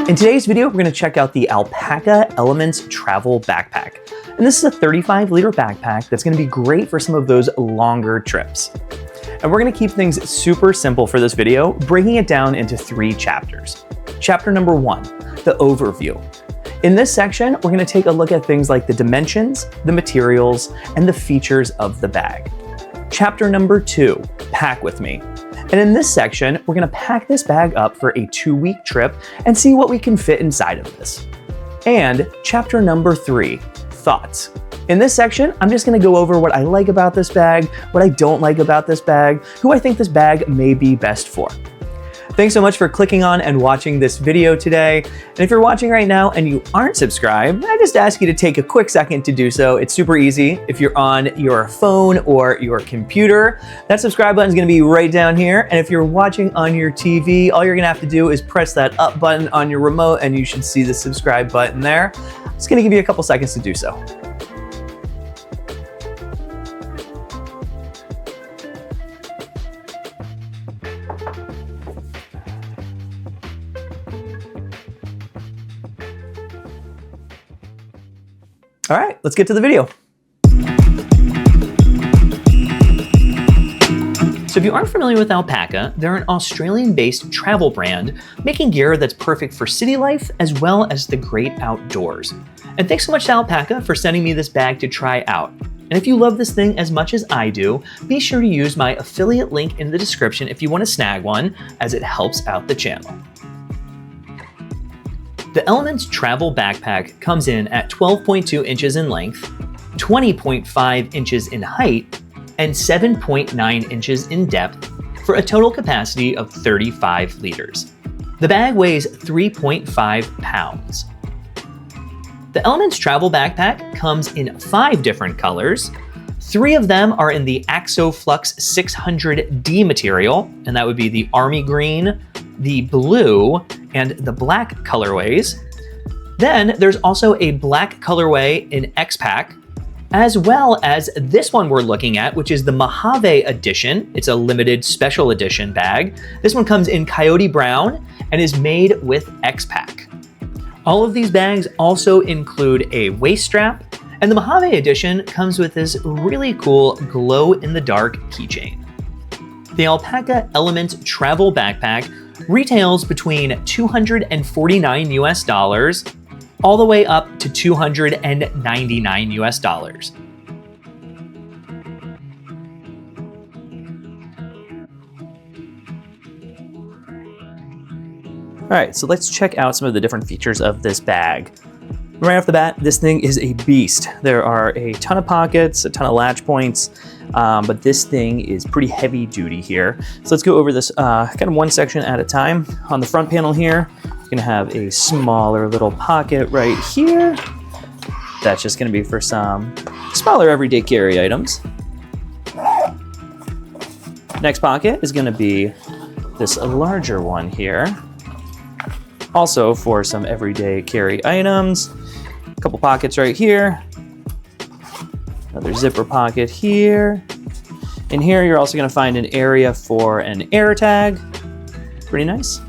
In today's video, we're going to check out the Alpaka Elements Travel Backpack. And this is a 35-liter backpack that's going to be great for some of those longer trips. And we're going to keep things super simple for this video, breaking it down into 3 chapters. Chapter number 1, the overview. In this section, we're going to take a look at things like the dimensions, the materials, and the features of the bag. Chapter number 2, pack with me. And in this section, we're going to pack this bag up for a 2-week trip and see what we can fit inside of this. And chapter number 3, thoughts. In this section, I'm just going to go over what I like about this bag, what I don't like about this bag, who I think this bag may be best for. Thanks so much for clicking on and watching this video today. And if you're watching right now and you aren't subscribed, I just ask you to take a quick second to do so. It's super easy. If you're on your phone or your computer, that subscribe button is going to be right down here. And if you're watching on your TV, all you're going to have to do is press that up button on your remote and you should see the subscribe button there. I'm just going to give you a couple seconds to do so. All right, let's get to the video. So if you aren't familiar with Alpaka, they're an Australian-based travel brand making gear that's perfect for city life as well as the great outdoors. And thanks so much to Alpaka for sending me this bag to try out. And if you love this thing as much as I do, be sure to use my affiliate link in the description if you want to snag one, as it helps out the channel. The Elements Travel Backpack comes in at 12.2 inches in length, 20.5 inches in height, and 7.9 inches in depth for a total capacity of 35 liters. The bag weighs 3.5 pounds. The Elements Travel Backpack comes in 5 different colors. 3 of them are in the Axoflux 600D material, and that would be the army green, the blue, and the black colorways. Then there's also a black colorway in X-Pack, as well as this one we're looking at, which is the Mojave edition. It's a limited special edition bag. This one comes in Coyote Brown and is made with X-Pack. All of these bags also include a waist strap, and the Mojave edition comes with this really cool glow-in-the-dark keychain. The Alpaka Elements Travel Backpack retails between $249 US all the way up to $299 US. All right, so let's check out some of the different features of this bag. Right off the bat, this thing is a beast. There are a ton of pockets, a ton of latch points, but this thing is pretty heavy duty here. So let's go over this kind of one section at a time. On the front panel here, you're gonna have a smaller little pocket right here. That's just gonna be for some smaller everyday carry items. Next pocket is gonna be this larger one here. Also for some everyday carry items. A couple pockets right here. Another zipper pocket here. In here, you're also gonna find an area for an air tag. Pretty nice.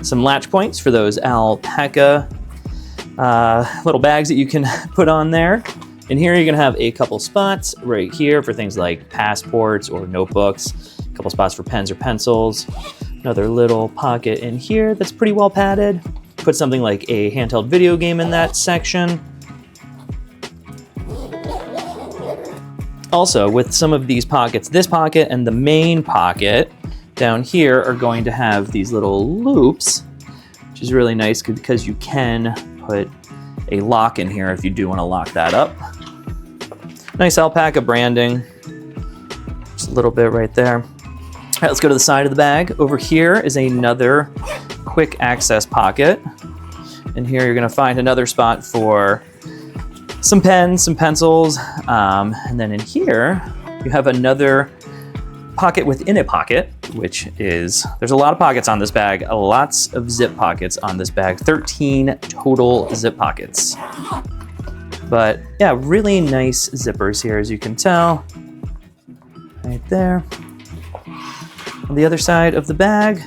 Some latch points for those Alpaka little bags that you can put on there. In here, you're gonna have a couple spots right here for things like passports or notebooks. A couple spots for pens or pencils. Another little pocket in here that's pretty well padded. Put something like a handheld video game in that section. Also, with some of these pockets, this pocket and the main pocket down here are going to have these little loops, which is really nice because you can put a lock in here if you do want to lock that up. Nice Alpaka branding. Just a little bit right there. All right, let's go to the side of the bag. Over here is another quick access pocket. And here you're gonna find another spot for some pens, some pencils. And then in here, you have another pocket within a pocket, which is, there's a lot of pockets on this bag, lots of zip pockets on this bag, 13 total zip pockets. But yeah, really nice zippers here, as you can tell, right there. On the other side of the bag,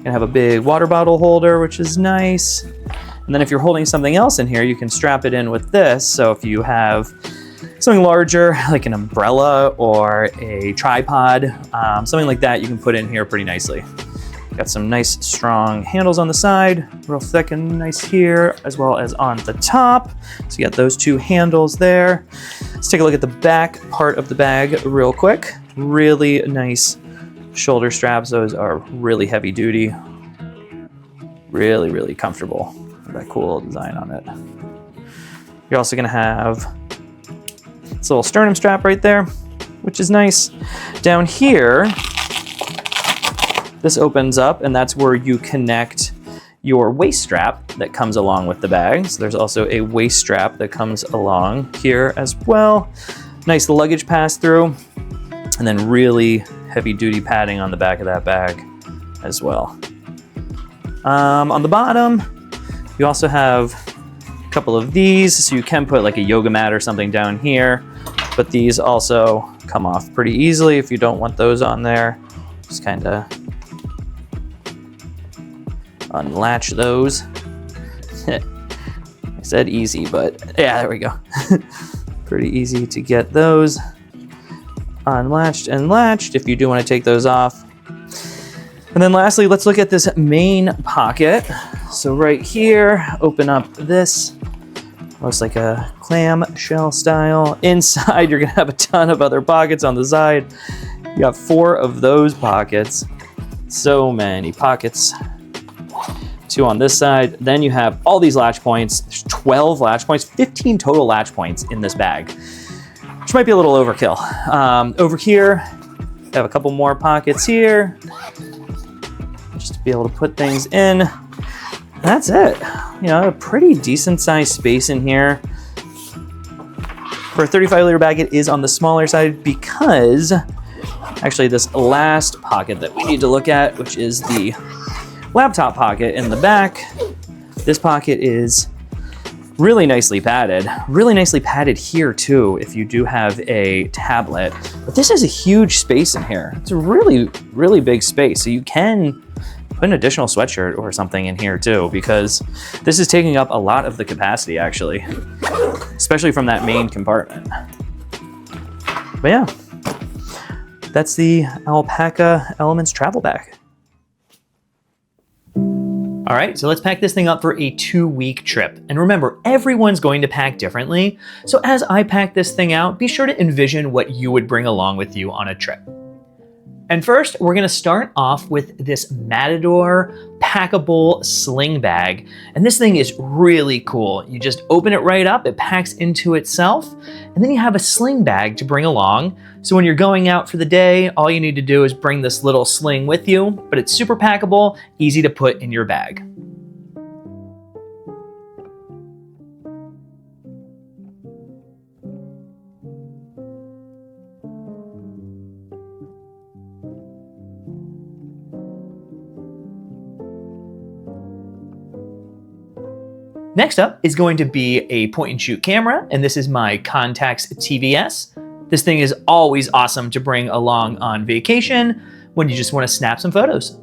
You have a big water bottle holder, which is nice. And then if you're holding something else in here, you can strap it in with this. So if you have something larger, like an umbrella or a tripod, something like that, you can put in here pretty nicely. Got some nice strong handles on the side, real thick and nice here, as well as on the top. So you got those two handles there. Let's take a look at the back part of the bag real quick. Really nice shoulder straps. Those are really heavy duty. Really, really comfortable. That cool design on it. You're also gonna have this little sternum strap right there, which is nice. Down here, this opens up, and that's where you connect your waist strap that comes along with the bag. So there's also a waist strap that comes along here as well. Nice luggage pass through, and then really heavy duty padding on the back of that bag as well. On the bottom, you also have a couple of these, so you can put like a yoga mat or something down here, but these also come off pretty easily if you don't want those on there. Just kind of unlatch those. I said easy, but yeah, there we go. Pretty easy to get those unlatched and latched if you do want to take those off. And then lastly, let's look at this main pocket. So right here, open up this, looks like a clam shell style. Inside, you're gonna have a ton of other pockets on the side. You got 4 of those pockets. So many pockets. 2 on this side. Then you have all these latch points. There's 12 latch points, 15 total latch points in this bag, which might be a little overkill. Over here, you have a couple more pockets here, just to be able to put things in. That's it. You know, a pretty decent sized space in here. For a 35-liter bag, it is on the smaller side because actually this last pocket that we need to look at, which is the laptop pocket in the back. This pocket is really nicely padded. Really nicely padded here too, if you do have a tablet. But this is a huge space in here. It's a really, really big space. So you can put an additional sweatshirt or something in here too, because this is taking up a lot of the capacity actually, especially from that main compartment. But yeah, that's the Alpaka Elements Travel Backpack. All right, so let's pack this thing up for a 2-week trip. And remember, everyone's going to pack differently. So as I pack this thing out, be sure to envision what you would bring along with you on a trip. And first, we're gonna start off with this Matador packable sling bag. And this thing is really cool. You just open it right up, it packs into itself, and then you have a sling bag to bring along. So when you're going out for the day, all you need to do is bring this little sling with you, but it's super packable, easy to put in your bag. Next up is going to be a point and shoot camera, and this is my Contax TVS. This thing is always awesome to bring along on vacation when you just want to snap some photos.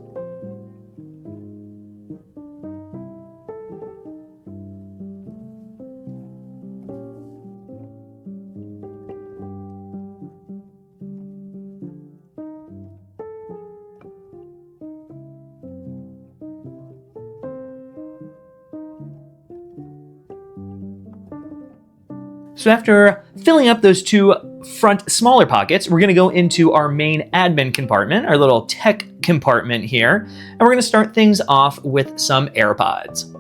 So after filling up those 2 front smaller pockets, we're gonna go into our main admin compartment, our little tech compartment here, and we're gonna start things off with some AirPods.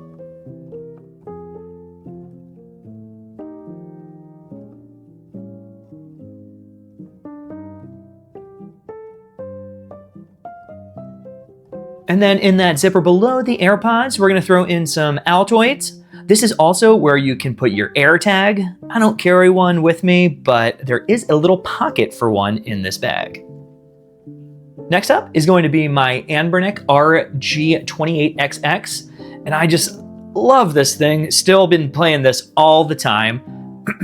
And then in that zipper below the AirPods, we're gonna throw in some Altoids. This is also where you can put your AirTag. I don't carry one with me, but there is a little pocket for one in this bag. Next up is going to be my Anbernic RG28XX, and I just love this thing. Still been playing this all the time.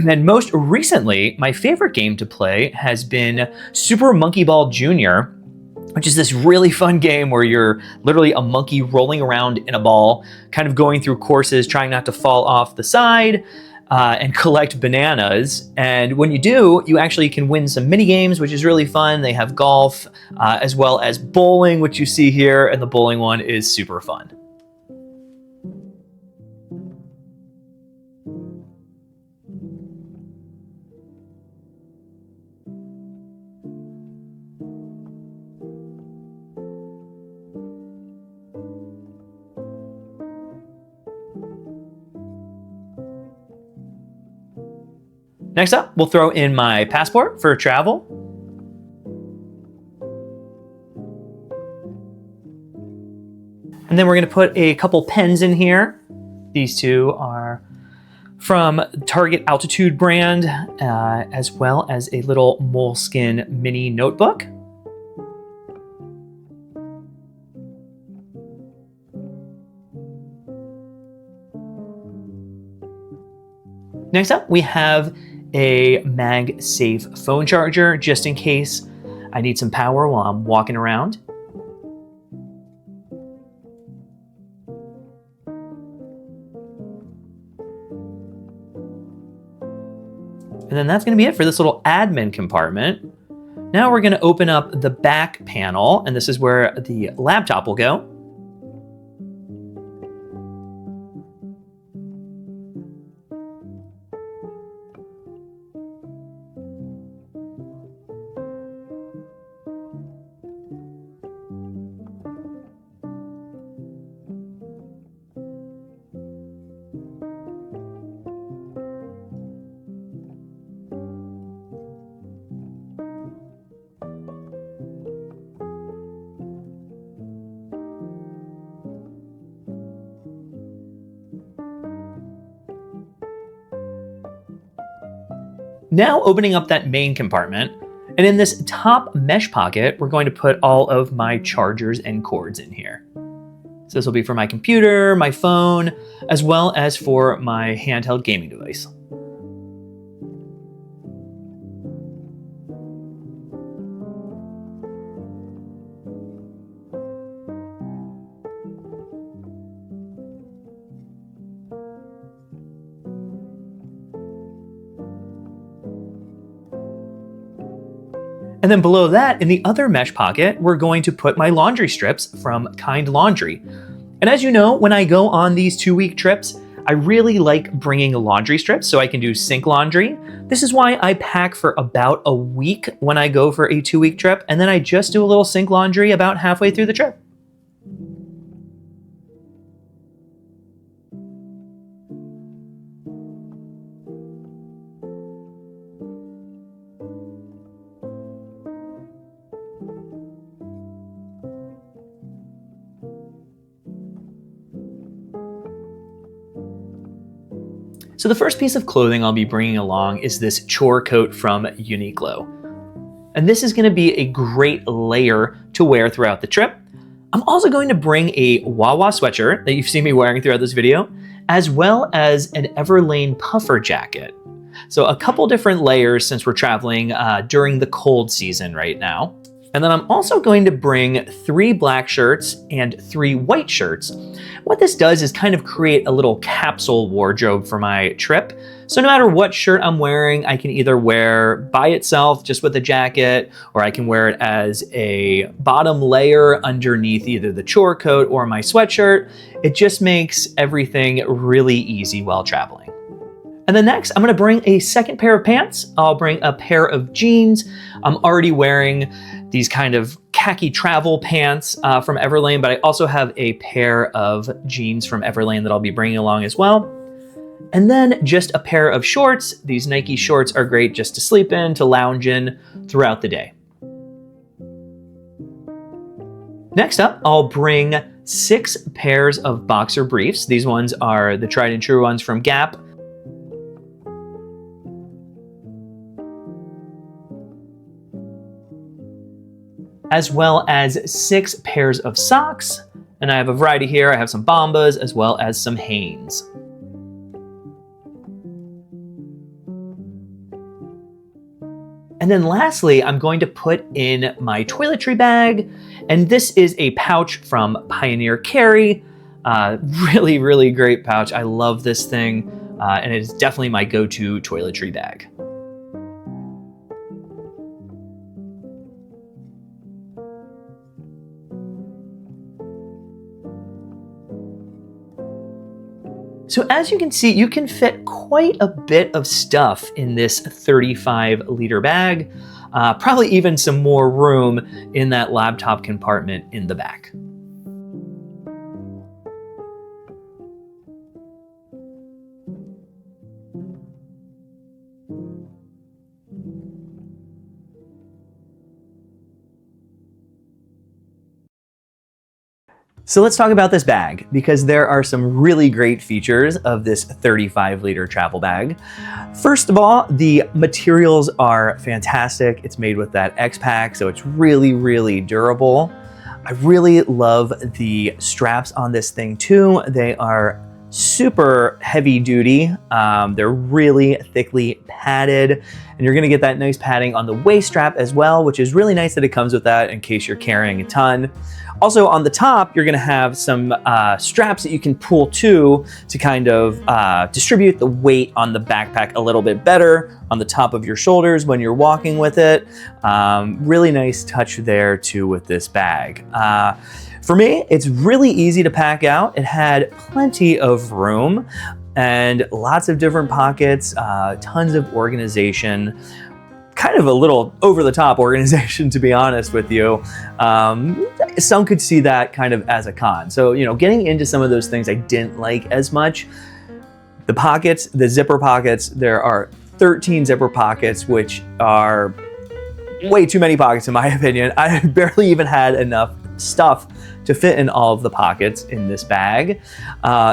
And most recently, my favorite game to play has been Super Monkey Ball Jr. which is this really fun game where you're literally a monkey rolling around in a ball, kind of going through courses, trying not to fall off the side, and collect bananas. And when you do, you actually can win some mini games, which is really fun. They have golf, as well as bowling, which you see here, and the bowling one is super fun. Next up, we'll throw in my passport for travel. And then we're gonna put a couple pens in here. These two are from Target Altitude brand, as well as a little Moleskine mini notebook. Next up, we have a MagSafe phone charger, just in case I need some power while I'm walking around. And then that's going to be it for this little admin compartment. Now we're going to open up the back panel, and this is where the laptop will go. Now opening up that main compartment, and in this top mesh pocket, we're going to put all of my chargers and cords in here. So this will be for my computer, my phone, as well as for my handheld gaming device. And then below that, in the other mesh pocket, we're going to put my laundry strips from Kind Laundry. And as you know, when I go on these 2-week trips, I really like bringing laundry strips so I can do sink laundry. This is why I pack for about a week when I go for a 2-week trip, and then I just do a little sink laundry about halfway through the trip. So the first piece of clothing I'll be bringing along is this chore coat from Uniqlo. And this is going to be a great layer to wear throughout the trip. I'm also going to bring a Wawa sweatshirt that you've seen me wearing throughout this video, as well as an Everlane puffer jacket. So a couple different layers since we're traveling during the cold season right now. And then I'm also going to bring 3 black shirts and 3 white shirts. What this does is kind of create a little capsule wardrobe for my trip. So no matter what shirt I'm wearing, I can either wear by itself just with a jacket, or I can wear it as a bottom layer underneath either the chore coat or my sweatshirt. It just makes everything really easy while traveling. And then next, I'm gonna bring a second pair of pants. I'll bring a pair of jeans. I'm already wearing these kind of khaki travel pants from Everlane, but I also have a pair of jeans from Everlane that I'll be bringing along as well. And then just a pair of shorts. These Nike shorts are great just to sleep in, to lounge in throughout the day. Next up, I'll bring 6 pairs of boxer briefs. These ones are the tried and true ones from Gap. As well as 6 pairs of socks. And I have a variety here. I have some Bombas as well as some Hanes. And And then lastly, I'm going to put in my toiletry bag. And this is a pouch from Pioneer Carry. Really, really great pouch. I love this thing. And it is definitely my go-to toiletry bag. So as you can see, you can fit quite a bit of stuff in this 35-liter bag, probably even some more room in that laptop compartment in the back. So let's talk about this bag, because there are some really great features of this 35-liter travel bag. First of all, the materials are fantastic. It's made with that X-Pack, so it's really, really durable. I really love the straps on this thing too. They are super heavy duty. They're really thickly padded, and you're gonna get that nice padding on the waist strap as well, which is really nice that it comes with that in case you're carrying a ton. Also on the top, you're gonna have some straps that you can pull to kind of distribute the weight on the backpack a little bit better on the top of your shoulders when you're walking with it. Really nice touch there too with this bag. For me, it's really easy to pack out. It had plenty of room and lots of different pockets, tons of organization. Kind of a little over-the-top organization, to be honest with you. Some could see that kind of as a con. So, you know, getting into some of those things I didn't like as much. The pockets, the zipper pockets, there are 13 zipper pockets, which are way too many pockets in my opinion. I barely even had enough stuff to fit in all of the pockets in this bag.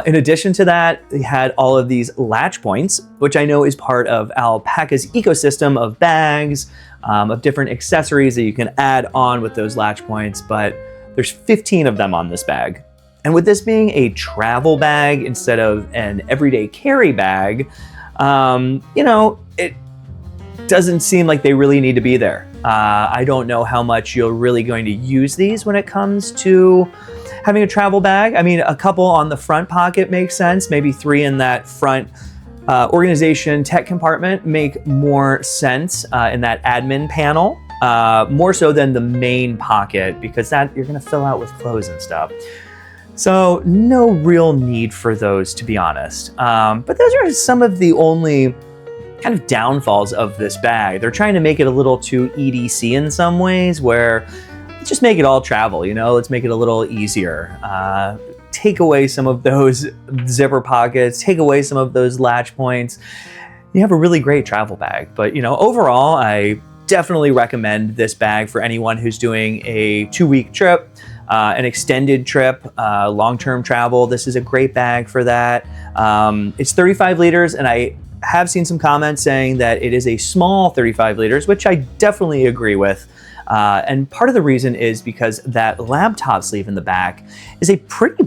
In addition to that, they had all of these latch points, which I know is part of Alpaka's ecosystem of bags, of different accessories that you can add on with those latch points, but there's 15 of them on this bag. And with this being a travel bag instead of an everyday carry bag, you know, it doesn't seem like they really need to be there. I don't know how much you're really going to use these when it comes to having a travel bag. I mean, a couple on the front pocket makes sense. Maybe 3 in that front organization tech compartment make more sense in that admin panel, more so than the main pocket, because that you're gonna fill out with clothes and stuff. So no real need for those, to be honest. But those are some of the only kind of downfalls of this bag. They're trying to make it a little too EDC in some ways, where just make it all travel, you know, let's make it a little easier. Take away some of those zipper pockets, take away some of those latch points. You have a really great travel bag. But, you know, overall, I definitely recommend this bag for anyone who's doing a 2-week trip, an extended trip, long-term travel. This is a great bag for that. It's 35 liters, and I have seen some comments saying that it is a small 35 liters, which I definitely agree with. And part of the reason is because that laptop sleeve in the back is a pretty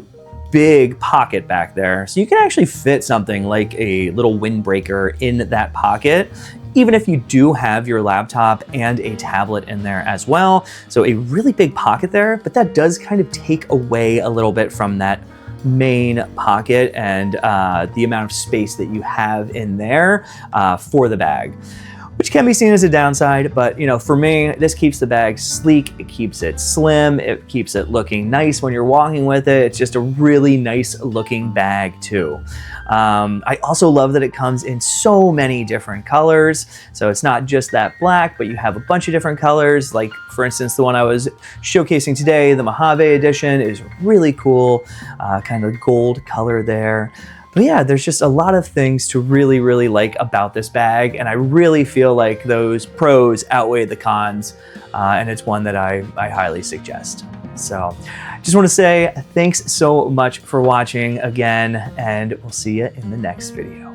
big pocket back there. So you can actually fit something like a little windbreaker in that pocket, even if you do have your laptop and a tablet in there as well. So a really big pocket there, but that does kind of take away a little bit from that main pocket and the amount of space that you have in there for the bag, which can be seen as a downside. But, you know, for me, this keeps the bag sleek, it keeps it slim, it keeps it looking nice when you're walking with it. It's just a really nice looking bag too. I also love that it comes in so many different colors. So it's not just that black, but you have a bunch of different colors. Like, for instance, the one I was showcasing today, the Mojave edition, is really cool, kind of gold color there. But yeah, there's just a lot of things to really, really like about this bag, and I really feel like those pros outweigh the cons, and it's one that I highly suggest. So just want to say thanks so much for watching again, and we'll see you in the next video.